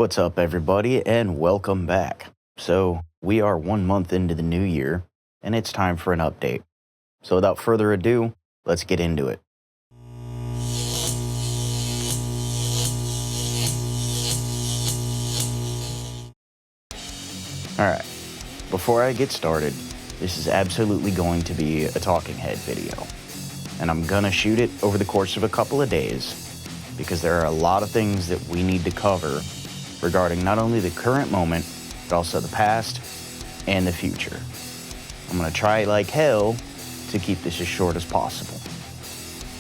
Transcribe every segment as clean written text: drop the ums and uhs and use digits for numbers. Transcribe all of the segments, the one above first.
What's up, everybody, and welcome back. So, we are 1 month into the new year, and it's time for an update. So, without further ado, let's get into it. Alright, before I get started, this is absolutely going to be a talking head video. And I'm gonna shoot it over the course of a couple of days, because there are a lot of things that we need to cover regarding not only the current moment, but also the past and the future. I'm gonna try like hell to keep this as short as possible.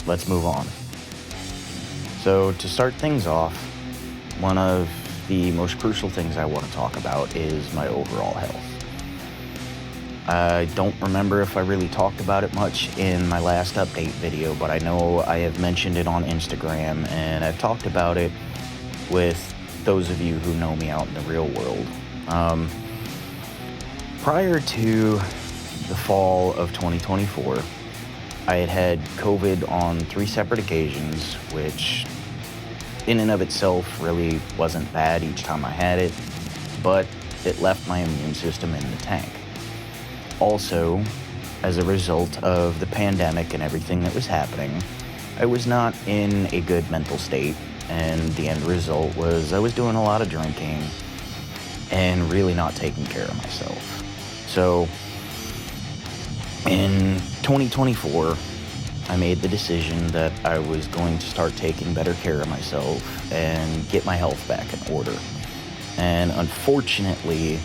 Let's move on. So to start things off, one of the most crucial things I want to talk about is my overall health. I don't remember if I really talked about it much in my last update video, but I know I have mentioned it on Instagram, and I've talked about it with those of you who know me out in the real world. Prior to the fall of 2024, I had COVID on 3 separate occasions, which in and of itself really wasn't bad each time I had it, but it left my immune system in the tank. Also, as a result of the pandemic and everything that was happening, I was not in a good mental state, and the end result was I was doing a lot of drinking and really not taking care of myself. So, in 2024, I made the decision that I was going to start taking better care of myself and get my health back in order. And unfortunately,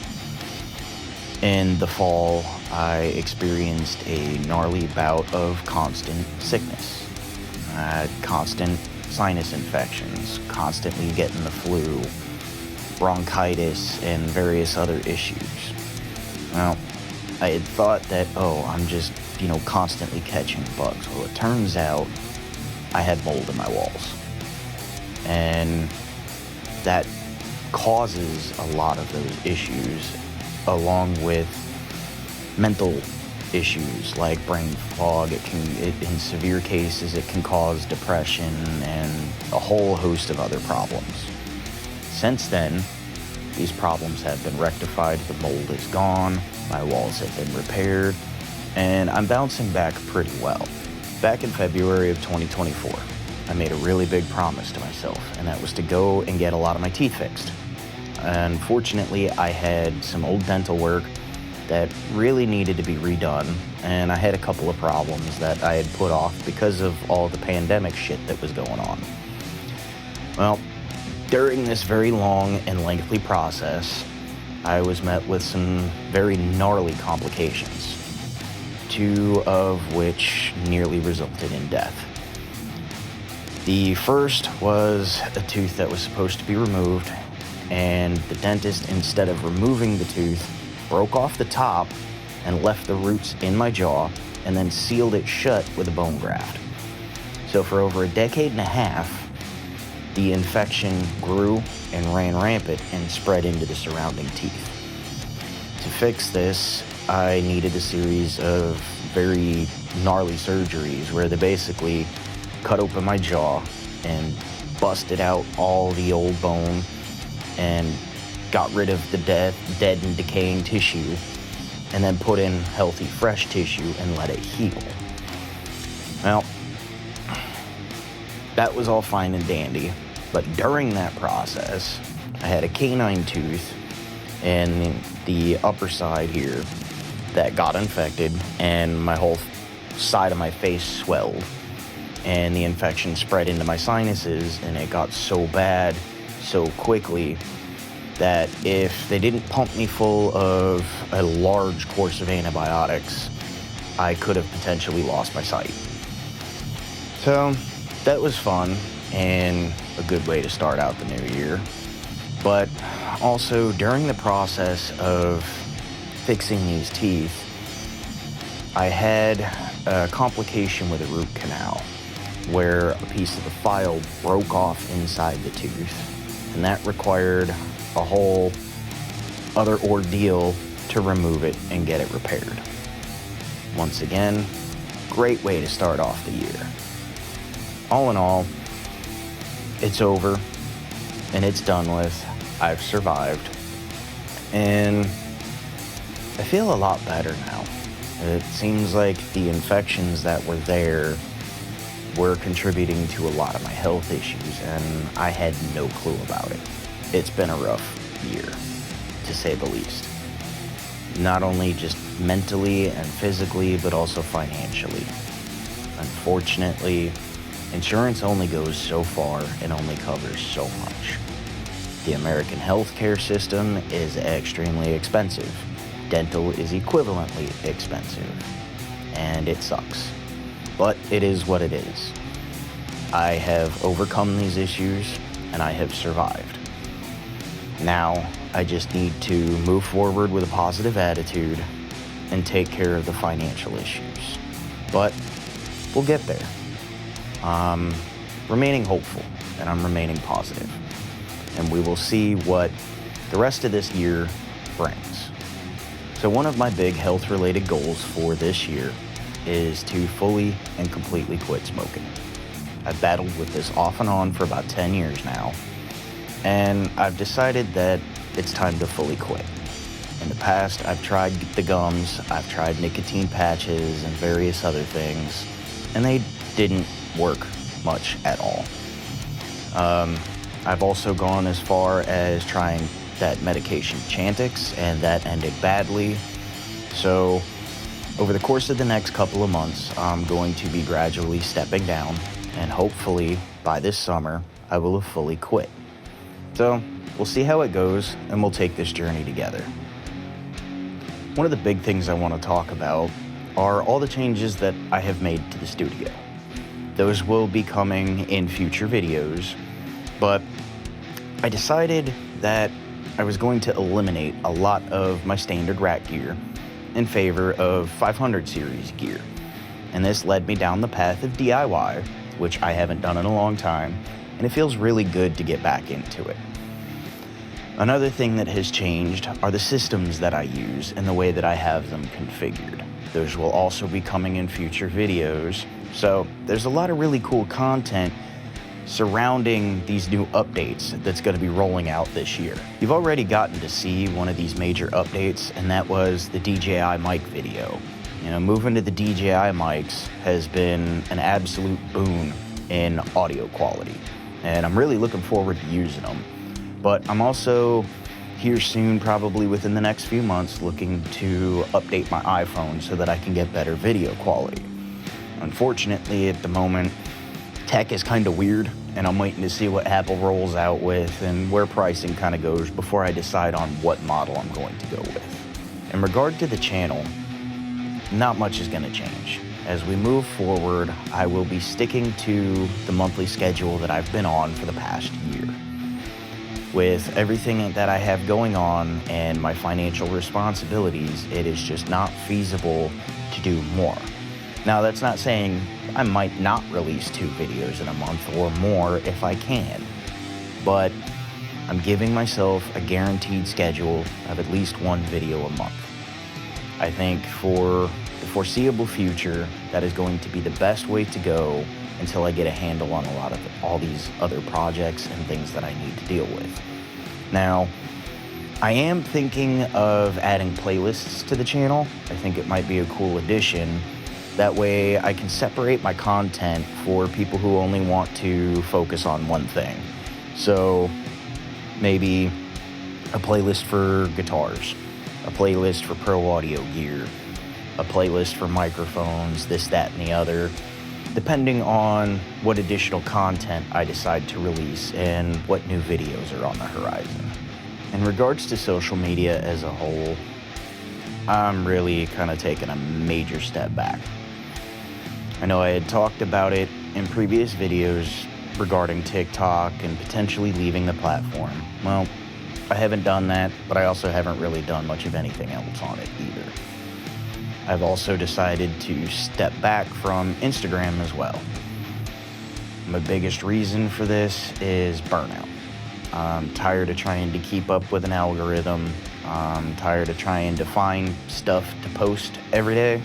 in the fall, I experienced a gnarly bout of constant sickness. Constant sinus infections, constantly getting the flu, bronchitis, and various other issues. Well, I had thought that, I'm just, constantly catching bugs. Well, it turns out I had mold in my walls. And that causes a lot of those issues, along with mental issues like brain fog. In severe cases, it can cause depression and a whole host of other problems. Since then, these problems have been rectified, the mold is gone, my walls have been repaired, and I'm bouncing back pretty well. Back in February of 2024, I made a really big promise to myself, and that was to go and get a lot of my teeth fixed. Unfortunately, I had some old dental work that really needed to be redone, and I had a couple of problems that I had put off because of all the pandemic shit that was going on. Well, during this very long and lengthy process, I was met with some very gnarly complications, 2 of which nearly resulted in death. The first was a tooth that was supposed to be removed, and the dentist, instead of removing the tooth, broke off the top and left the roots in my jaw and then sealed it shut with a bone graft. So for over a decade and a half, the infection grew and ran rampant and spread into the surrounding teeth. To fix this, I needed a series of very gnarly surgeries where they basically cut open my jaw and busted out all the old bone and got rid of the dead and decaying tissue, and then put in healthy, fresh tissue and let it heal. Well, that was all fine and dandy, but during that process, I had a canine tooth in the upper side here that got infected, and my whole side of my face swelled, and the infection spread into my sinuses, and it got so bad so quickly that if they didn't pump me full of a large course of antibiotics, I could have potentially lost my sight. So that was fun and a good way to start out the new year. But also during the process of fixing these teeth, I had a complication with a root canal where a piece of the file broke off inside the tooth, and that required a whole other ordeal to remove it and get it repaired. Once again, great way to start off the year. All in all, it's over and it's done with, I've survived, and I feel a lot better now. It seems like the infections that were there were contributing to a lot of my health issues, and I had no clue about it. It's been a rough year, to say the least. Not only just mentally and physically, but also financially. Unfortunately, insurance only goes so far and only covers so much. The American healthcare system is extremely expensive. Dental is equivalently expensive, and it sucks. But it is what it is. I have overcome these issues, and I have survived. Now, I just need to move forward with a positive attitude and take care of the financial issues. But we'll get there. I'm remaining hopeful, and I'm remaining positive. And we will see what the rest of this year brings. So one of my big health-related goals for this year is to fully and completely quit smoking. I've battled with this off and on for about 10 years now, and I've decided that it's time to fully quit. In the past, I've tried the gums, I've tried nicotine patches and various other things, and they didn't work much at all. I've also gone as far as trying that medication Chantix, and that ended badly. So over the course of the next couple of months, I'm going to be gradually stepping down, and hopefully by this summer, I will have fully quit. So we'll see how it goes, and we'll take this journey together. One of the big things I want to talk about are all the changes that I have made to the studio. Those will be coming in future videos, but I decided that I was going to eliminate a lot of my standard rack gear in favor of 500 series gear. And this led me down the path of DIY, which I haven't done in a long time, and it feels really good to get back into it. Another thing that has changed are the systems that I use and the way that I have them configured. Those will also be coming in future videos, so there's a lot of really cool content surrounding these new updates that's going to be rolling out this year. You've already gotten to see one of these major updates, and that was the DJI mic video. Moving to the DJI mics has been an absolute boon in audio quality, and I'm really looking forward to using them. But I'm also here soon, probably within the next few months, looking to update my iPhone so that I can get better video quality. Unfortunately, at the moment, tech is kind of weird, and I'm waiting to see what Apple rolls out with and where pricing kind of goes before I decide on what model I'm going to go with. In regard to the channel, not much is going to change. As we move forward, I will be sticking to the monthly schedule that I've been on for the past year. With everything that I have going on and my financial responsibilities, it is just not feasible to do more. Now, that's not saying I might not release 2 videos in a month or more if I can, but I'm giving myself a guaranteed schedule of at least 1 video a month. I think for the foreseeable future, that is going to be the best way to go until I get a handle on a lot of all these other projects and things that I need to deal with. Now, I am thinking of adding playlists to the channel. I think it might be a cool addition. That way I can separate my content for people who only want to focus on one thing. So maybe a playlist for guitars, a playlist for pro audio gear, a playlist for microphones, this, that, and the other, depending on what additional content I decide to release and what new videos are on the horizon. In regards to social media as a whole, I'm really kind of taking a major step back. I know I had talked about it in previous videos regarding TikTok and potentially leaving the platform. Well, I haven't done that, but I also haven't really done much of anything else on it either. I've also decided to step back from Instagram as well. My biggest reason for this is burnout. I'm tired of trying to keep up with an algorithm. I'm tired of trying to find stuff to post every day.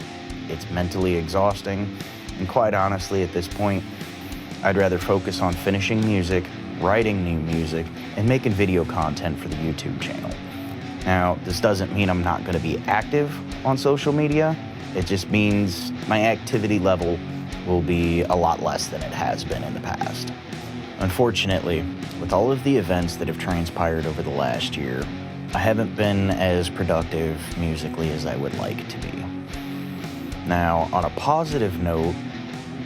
It's mentally exhausting. And quite honestly, at this point, I'd rather focus on finishing music writing new music, and making video content for the YouTube channel. Now, this doesn't mean I'm not going to be active on social media. It just means my activity level will be a lot less than it has been in the past. Unfortunately, with all of the events that have transpired over the last year, I haven't been as productive musically as I would like to be. Now, on a positive note,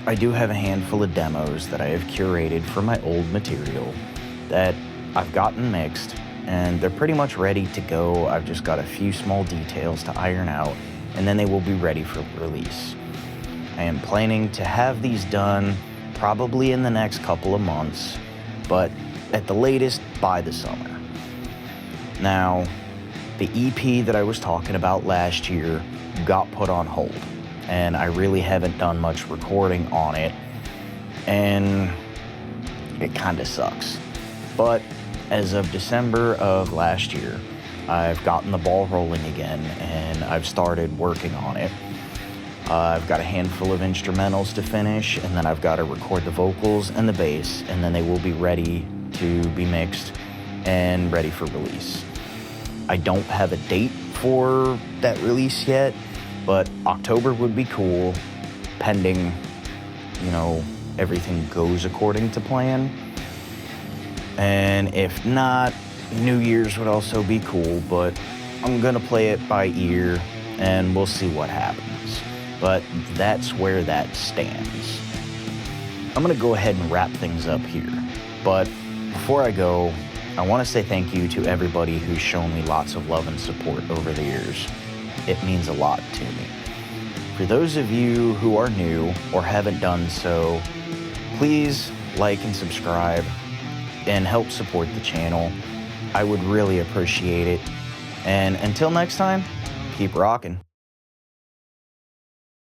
I do have a handful of demos that I have curated for my old material that I've gotten mixed, and they're pretty much ready to go. I've just got a few small details to iron out, and then they will be ready for release. I am planning to have these done probably in the next couple of months, but at the latest by the summer. Now, the EP that I was talking about last year got put on hold, and I really haven't done much recording on it, and it kind of sucks. But as of December of last year, I've gotten the ball rolling again, and I've started working on it. I've got a handful of instrumentals to finish, and then I've got to record the vocals and the bass, and then they will be ready to be mixed and ready for release. I don't have a date for that release yet, but October would be cool, pending, everything goes according to plan. And if not, New Year's would also be cool, but I'm gonna play it by ear and we'll see what happens. But that's where that stands. I'm gonna go ahead and wrap things up here. But before I go, I wanna say thank you to everybody who's shown me lots of love and support over the years. It means a lot to me. For those of you who are new or haven't done so, please like and subscribe and help support the channel. I would really appreciate it. And until next time, keep rocking.